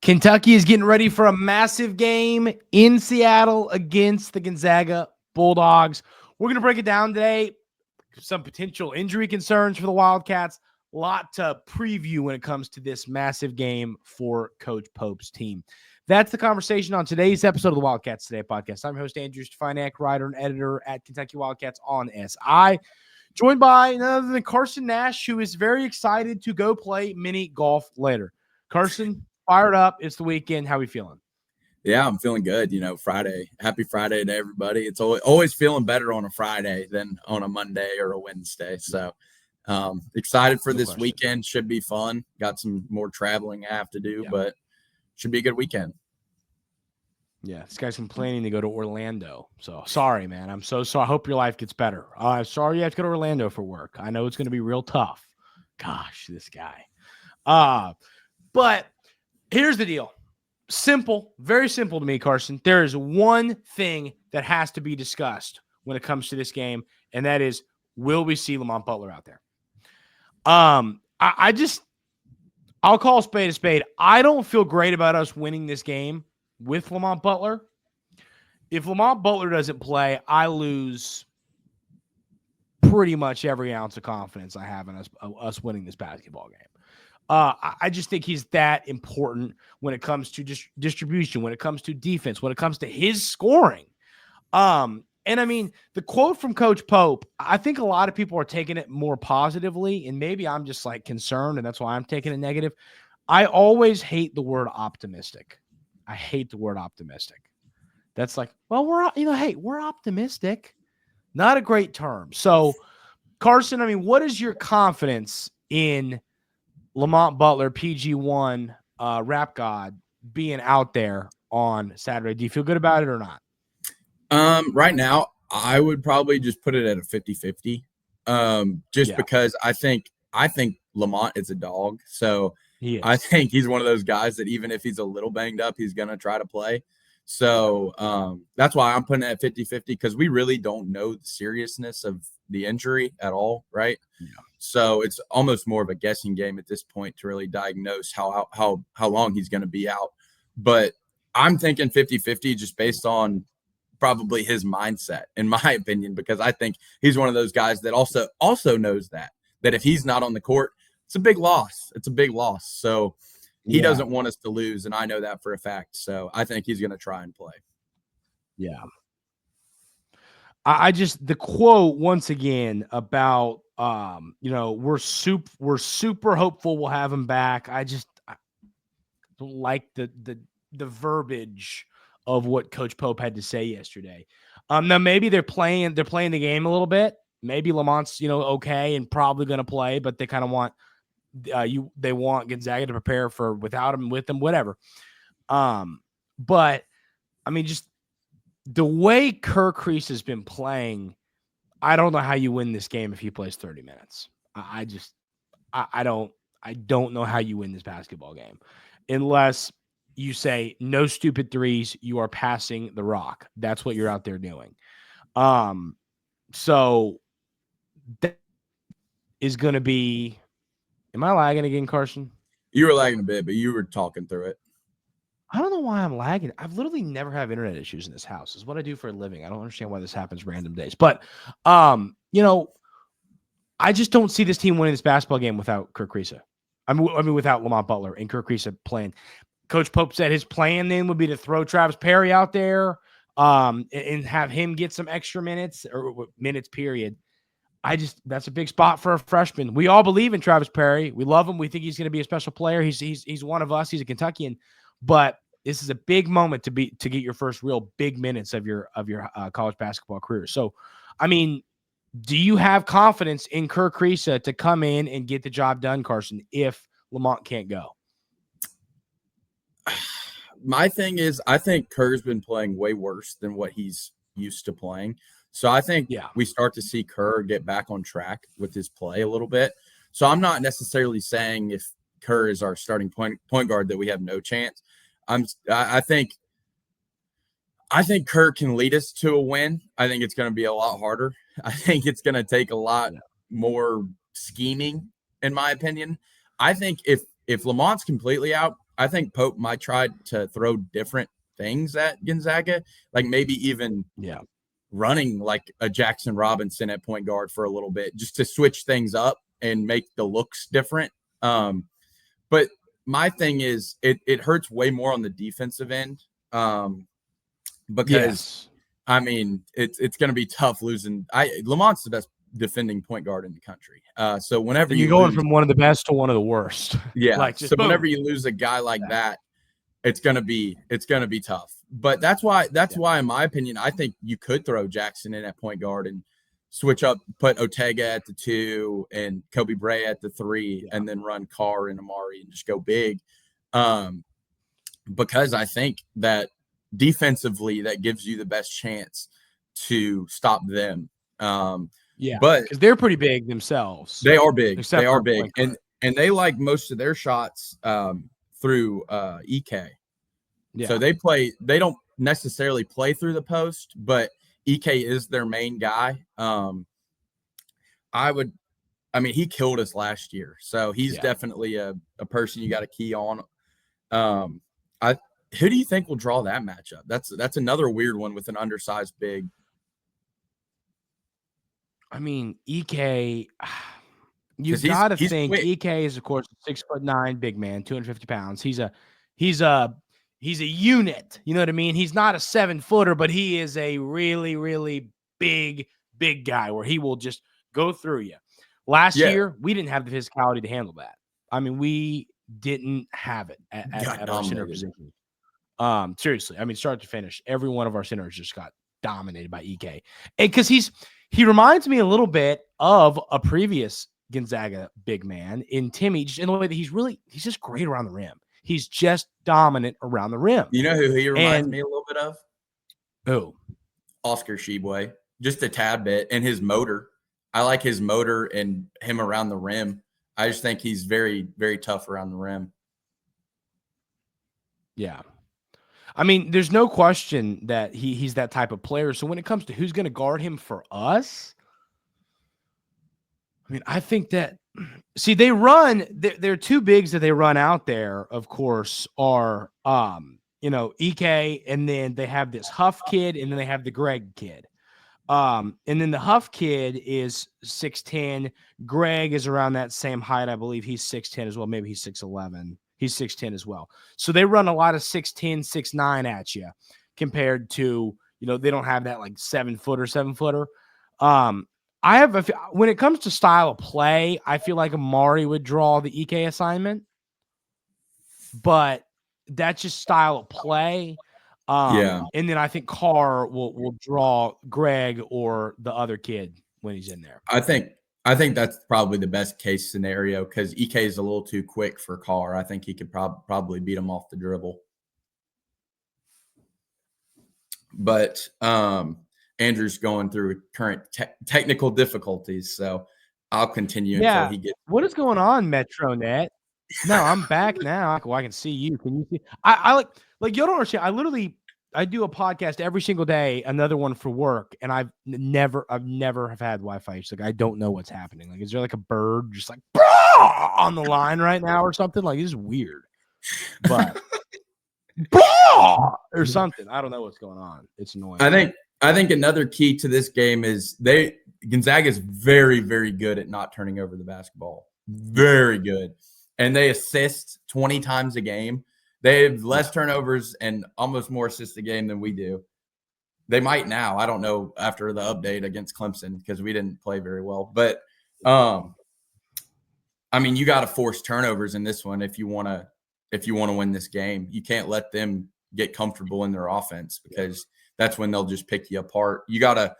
Kentucky is getting ready for a massive game in Seattle against the Gonzaga Bulldogs. We're going to break it down today. Some potential injury concerns for the Wildcats. A lot to preview when it comes to this massive game for Coach Pope's team. That's the conversation on today's episode of the Wildcats Today Podcast. I'm your host, Andrew Stefaniak, writer and editor at Kentucky Wildcats on SI. Joined by none other than Carson Nash, who is very excited to go play mini golf later. Carson, fired up. It's the weekend. How are we feeling? Yeah, I'm feeling good. Friday. Happy Friday to everybody. It's always feeling better on a Friday than on a Monday or a Wednesday. So excited for this weekend. Should be fun. Got some more traveling I have to do, but should be a good weekend. Yeah, this guy's complaining to go to Orlando. So sorry, man. I'm so sorry. I hope your life gets better. Sorry you have to go to Orlando for work. I know it's going to be real tough. Gosh, this guy. But here's the deal. Simple, very simple to me, Carson. There is one thing that has to be discussed when it comes to this game, and that is, will we see Lamont Butler out there? I'll call a spade a spade. I don't feel great about us winning this game with Lamont Butler. If Lamont Butler doesn't play, I lose pretty much every ounce of confidence I have in us winning this basketball game. I just think he's that important when it comes to distribution, when it comes to defense, when it comes to his scoring. And I mean, the quote from Coach Pope, I think a lot of people are taking it more positively, and maybe I'm just like concerned, and that's why I'm taking it negative. I always hate the word optimistic. I hate the word optimistic. That's like, well, we're optimistic. Not a great term. So, Carson, I mean, what is your confidence in Lamont Butler, PG1, rap god, being out there on Saturday? Do you feel good about it or not? Right now, I would probably just put it at a 50-50. Because I think Lamont is a dog. So I think he's one of those guys that even if he's a little banged up, he's going to try to play. So that's why I'm putting it at 50-50, because we really don't know the seriousness of the injury at all, right? Yeah. So it's almost more of a guessing game at this point to really diagnose how long he's going to be out. But I'm thinking 50-50 just based on probably his mindset, in my opinion, because I think he's one of those guys that also knows that if he's not on the court, it's a big loss. It's a big loss. So he doesn't want us to lose, and I know that for a fact. So I think he's going to try and play. Yeah. The quote once again about we're super hopeful we'll have him back. I don't like the verbiage of what Coach Pope had to say yesterday. Now maybe they're playing the game a little bit. Maybe Lamont's okay and probably going to play, but they kind of want they want Gonzaga to prepare for without him, with him, whatever. But I mean, just the way Kerr Kriisa has been playing, I don't know how you win this game if he plays 30 minutes. I don't know how you win this basketball game unless you say no stupid threes. You are passing the rock. That's what you're out there doing. So that is going to be. Am I lagging again, Carson? You were lagging a bit, but you were talking through it. I don't know why I'm lagging. I've literally never have internet issues in this house. It's what I do for a living. I don't understand why this happens random days. But, I just don't see this team winning this basketball game without Kerr Kriisa. I mean, without Lamont Butler and Kerr Kriisa playing. Coach Pope said his plan then would be to throw Travis Perry out there and have him get some extra minutes or minutes, period. That's a big spot for a freshman. We all believe in Travis Perry. We love him. We think he's going to be a special player. He's one of us. He's a Kentuckian. But this is a big moment to get your first real big minutes of your college basketball career. So, I mean, do you have confidence in Kerr Kriisa to come in and get the job done, Carson, if Lamont can't go? My thing is, I think Kerr's been playing way worse than what he's used to playing. So I think we start to see Kerr get back on track with his play a little bit. So I'm not necessarily saying if Kerr is our starting point guard that we have no chance. I think Kerr can lead us to a win. I think it's going to be a lot harder. I think it's going to take a lot more scheming, in my opinion. I think if Lamont's completely out, Pope might try to throw different things at Gonzaga, like maybe even running like a Jackson Robinson at point guard for a little bit, just to switch things up and make the looks different. But my thing is, it hurts way more on the defensive end, because I mean it's going to be tough losing. Lamont's the best defending point guard in the country. So whenever you're going from one of the best to one of the worst, so whenever you lose a guy like that, it's gonna be tough. But that's why in my opinion, I think you could throw Jackson in at point guard and switch up, put Otega at the 2 and Kobe Bray at the 3, and then run Carr and Amari and just go big. Because I think that defensively that gives you the best chance to stop them. But because they're pretty big themselves. They are big. They are big, and they like most of their shots through EK. So they don't necessarily play through the post, but EK is their main guy. He killed us last year, so he's definitely a person you got to key on. Who do you think will draw that matchup? That's another weird one with an undersized big. I mean, EK, you got to think quick. EK is, of course, 6'9" big man, 250 pounds. He's a unit. You know what I mean? He's not a 7-footer, but he is a really, really big guy where he will just go through you. Last year, we didn't have the physicality to handle that. I mean, we didn't have it at our center position. Seriously, I mean, start to finish, every one of our centers just got dominated by EK. And because he reminds me a little bit of a previous Gonzaga big man in Timmy, just in the way that he's just great around the rim. He's just dominant around the rim. You know who he reminds me a little bit of? Who? Oscar Tshiebwe, just a tad bit, and his motor. I like his motor and him around the rim. I just think he's very, very tough around the rim. Yeah. I mean, there's no question that he's that type of player. So when it comes to who's going to guard him for us, I mean, I think that they run their two bigs that they run out there, of course, are EK, and then they have this Huff kid, and then they have the Greg kid. And then the Huff kid is 6'10". Greg is around that same height. I believe he's 6'10" as well. Maybe he's 6'11". He's 6'10" as well. So they run a lot of 6'10", 6'9" at you compared to, they don't have that like 7-footer. When it comes to style of play, I feel like Amari would draw the EK assignment, but that's just style of play. And then I think Carr will draw Greg or the other kid when he's in there. I think that's probably the best case scenario because EK is a little too quick for Carr. I think he could probably beat him off the dribble. But Andrew's going through current technical difficulties, so I'll continue until he gets. What is going on, Metronet? No, I'm back now. Well, I can see you. Can you see? I like you don't understand. I do a podcast every single day, another one for work, and I've never have had Wi-Fi. It's like I don't know what's happening. Like, is there like a bird just like on the line right now or something? Like, this is weird, but or something. I don't know what's going on. It's annoying. I think another key to this game is Gonzaga is very, very good at not turning over the basketball. Very good, and they assist 20 times a game. They have less turnovers and almost more assists a game than we do. They might now. I don't know after the update against Clemson because we didn't play very well. But, I mean, you got to force turnovers in this one if you want to win this game. You can't let them get comfortable in their offense because that's when they'll just pick you apart. You got to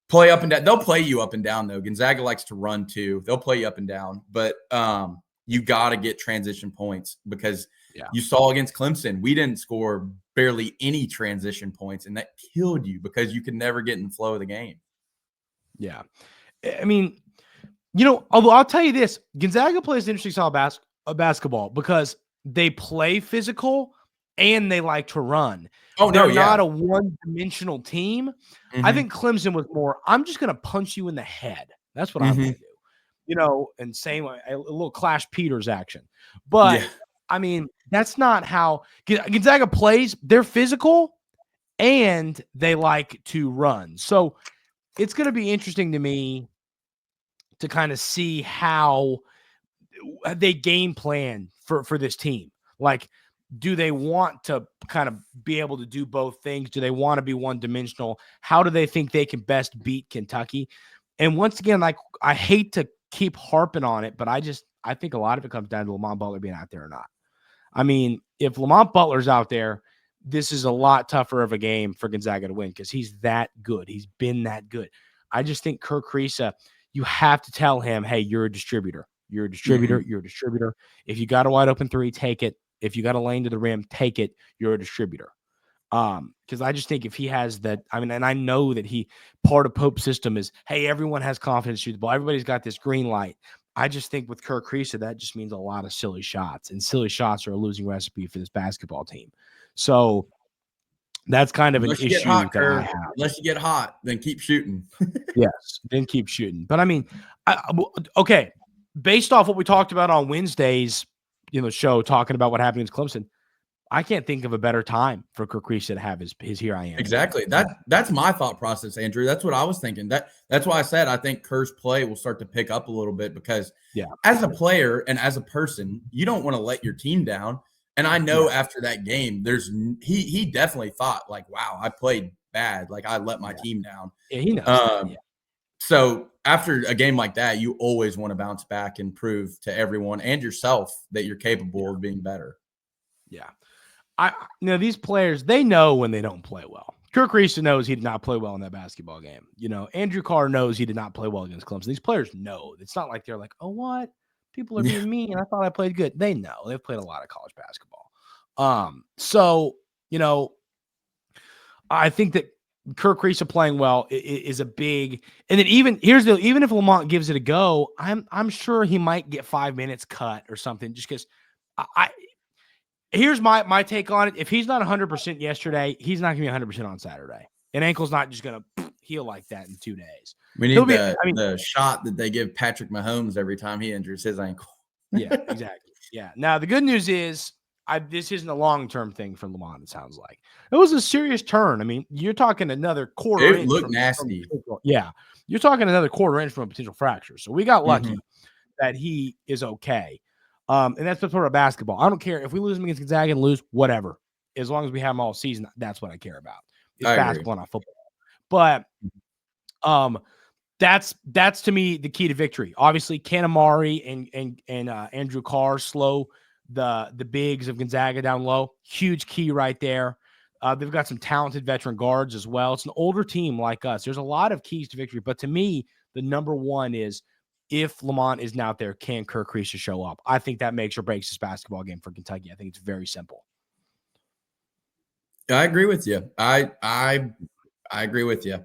play up and down. They'll play you up and down, though. Gonzaga likes to run, too. They'll play you up and down. But you got to get transition points because you saw against Clemson, we didn't score barely any transition points, and that killed you because you could never get in the flow of the game. Yeah. I mean, although I'll tell you this, Gonzaga plays an interesting style of basketball because they play physical and they like to run. They're not a one-dimensional team. Mm-hmm. I think Clemson was more, I'm just going to punch you in the head. That's what I'm going to do. And same a little Clash Peters action. But I mean, that's not how Gonzaga plays. They're physical and they like to run. So it's going to be interesting to me to kind of see how they game plan for this team. Like, do they want to kind of be able to do both things? Do they want to be one-dimensional? How do they think they can best beat Kentucky? And once again, like, I hate to keep harping on it, but I think a lot of it comes down to Lamont Butler being out there or not. I mean, if Lamont Butler's out there, this is a lot tougher of a game for Gonzaga to win because he's that good. He's been that good. I just think Kerr Kriisa, you have to tell him, hey, you're a distributor. You're a distributor. Mm-hmm. You're a distributor. If you got a wide open three, take it. If you got a lane to the rim, take it. You're a distributor. Because I just think if he has that, I mean, and I know that part of Pope's system is, hey, everyone has confidence to shoot the ball. Everybody's got this green light. I just think with Kerr Kriisa, that just means a lot of silly shots, and silly shots are a losing recipe for this basketball team. So that's kind of an issue that I have. Unless you get hot, then keep shooting. Yes, then keep shooting. But I mean, okay, based off what we talked about on Wednesday's, show, talking about what happened against Clemson, I can't think of a better time for Kerr Kriisa to have his here I am. Exactly. That's my thought process, Andrew. That's what I was thinking. That's why I said I think Kerr's play will start to pick up a little bit because as a player and as a person, you don't want to let your team down. And I know after that game, he definitely thought like, wow, I played bad. Like I let my team down. Yeah, he knows. So after a game like that, you always want to bounce back and prove to everyone and yourself that you're capable of being better. Yeah. These players, they know when they don't play well. Kerr Kriisa knows he did not play well in that basketball game. Andrew Carr knows he did not play well against Clemson. These players know. It's not like they're like, oh, what? People are being mean. I thought I played good. They know. They've played a lot of college basketball. So, I think that Kerr Kriisa playing well is a big, and then even if Lamont gives it a go, I'm sure he might get 5 minutes cut or something just because here's my take on it. If he's not 100% yesterday, he's not going to be 100% on Saturday. An ankle's not just going to heal like that in 2 days. We need the shot that they give Patrick Mahomes every time he injures his ankle. Yeah, exactly. Yeah. Now, the good news is this isn't a long-term thing for Lamont, it sounds like. It was a serious turn. I mean, you're talking another quarter inch. It looked nasty. You're talking another quarter inch from a potential fracture. So we got lucky that he is okay. And that's the part of basketball. I don't care if we lose him against Gonzaga and lose, whatever. As long as we have him all season, that's what I care about. It's basketball, not football. But that's to me the key to victory. Obviously, Ken Amari and Andrew Carr slow the bigs of Gonzaga down low. Huge key right there. They've got some talented veteran guards as well. It's an older team like us. There's a lot of keys to victory. But to me, the number one is if Lamont isn't out there, can Kerr Kriisa show up? I think that makes or breaks this basketball game for Kentucky. I think it's very simple. I agree with you. I agree with you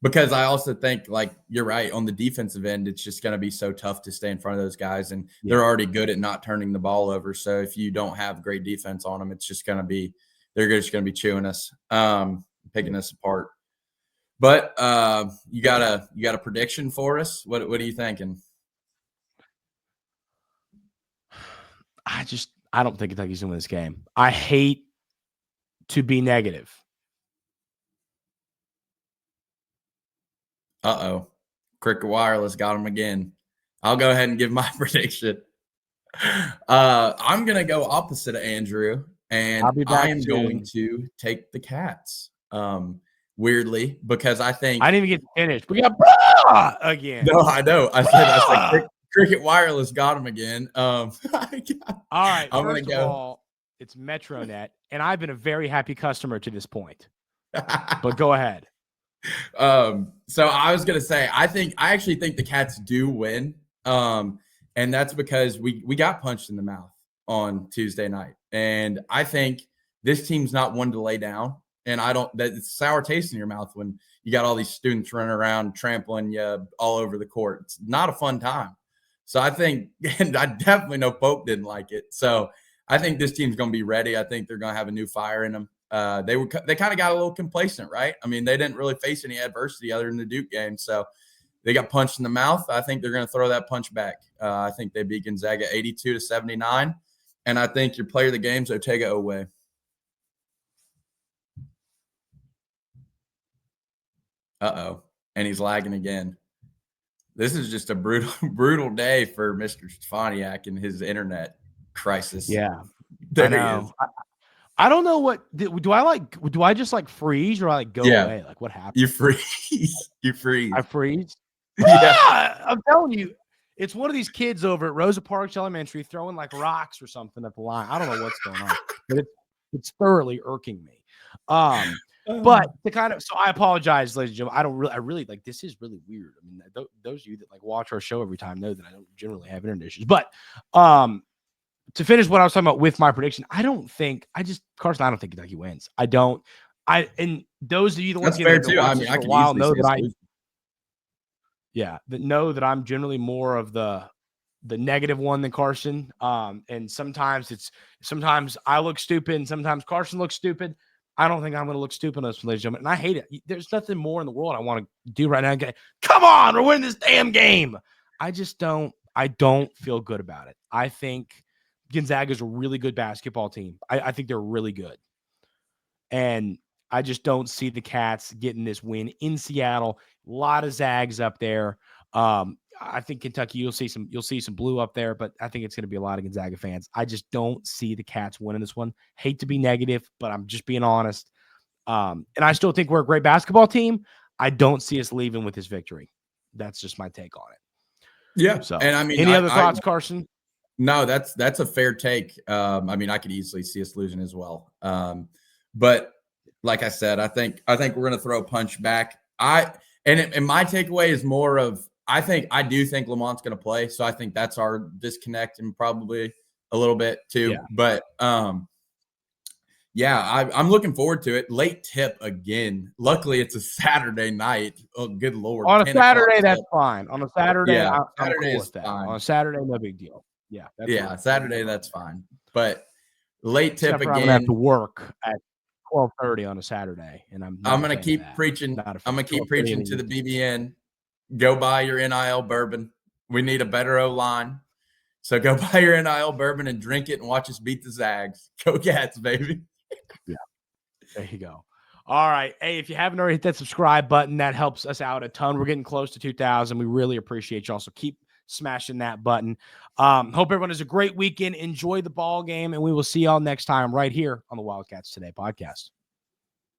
because I also think, like, you're right, on the defensive end, it's just going to be so tough to stay in front of those guys, and they're already good at not turning the ball over. So if you don't have great defense on them, it's just going to be – they're just going to be chewing us, picking us apart. But you got a prediction for us? What are you thinking? I don't think Kentucky's going to win this game. I hate to be negative. Uh-oh. Cricket Wireless got him again. I'll go ahead and give my prediction. I'm going to go opposite of Andrew, and I am going to take the Cats. Weirdly, because I think I didn't even get to finish. We got again. No, I know. I said Cricket Wireless got him again. All right. First of all, it's MetroNet, and I've been a very happy customer to this point. But go ahead. So I was gonna say I actually think the Cats do win. And that's because we got punched in the mouth on Tuesday night. And I think this team's not one to lay down. And it's sour taste in your mouth when you got all these students running around trampling you all over the court. It's not a fun time. So I think, and I definitely know Pope didn't like it. So I think this team's going to be ready. I think they're going to have a new fire in them. They kind of got a little complacent, right? I mean, they didn't really face any adversity other than the Duke game. So they got punched in the mouth. I think they're going to throw that punch back. I think they beat Gonzaga 82-79. And I think your player of the game is Otega Oweh. Uh-oh. And he's lagging again. This is just a brutal day for Mr. Stefaniak and his internet crisis. Yeah. There I know. he is. I don't know what do I just like freeze or I like go away? Like what happens? You freeze. You freeze. I freeze. Yeah. I'm telling you, it's one of these kids over at Rosa Parks Elementary throwing like rocks or something at the line. I don't know what's going on, but it's thoroughly irking me. But to kind of, so I apologize, ladies and gentlemen. I really like, this is really weird. I mean, those of you that like watch our show every time know that I don't generally have internet issues. But to finish what I was talking about with my prediction, Carson, I don't think Kentucky wins. And those of you that that's fair too. I mean, I can while know that know that I'm generally more of the negative one than Carson. And sometimes I look stupid and sometimes Carson looks stupid. I don't think I'm going to look stupid on this, ladies and gentlemen. And I hate it. There's nothing more in the world I want to do right now. Come on, we're winning this damn game. I don't feel good about it. I think Gonzaga is a really good basketball team. I think they're really good. And I just don't see the Cats getting this win in Seattle. A lot of Zags up there. I think Kentucky, you'll see some blue up there, but I think it's going to be a lot of Gonzaga fans. I just don't see the Cats winning this one. Hate to be negative, but I'm just being honest. And I still think we're a great basketball team. I don't see us leaving with this victory. That's just my take on it. Yeah. So, and I mean, any other thoughts, Carson? No, that's a fair take. I mean, I could easily see us losing as well. But like I said, I think we're going to throw a punch back. And my takeaway is more of, I do think Lamont's going to play. So I think that's our disconnect and probably a little bit too. Yeah. But I'm looking forward to it. Late tip again. Luckily, it's a Saturday night. Oh, good Lord. On a Saturday, that's fine. On a Saturday, yeah, I'm cool with that. On a Saturday, no big deal. Yeah. Saturday, that's fine. But late tip again. I'm gonna have to work at 12:30 on a Saturday, and I'm gonna keep preaching. I'm gonna keep preaching to the BBN. Go buy your NIL bourbon. We need a better O-line. So go buy your NIL bourbon and drink it and watch us beat the Zags. Go Cats, baby. Yeah. There you go. All right. Hey, if you haven't already hit that subscribe button, that helps us out a ton. We're getting close to 2,000. We really appreciate y'all. So keep smashing that button. Hope everyone has a great weekend. Enjoy the ball game, and we will see y'all next time right here on the Wildcats Today podcast.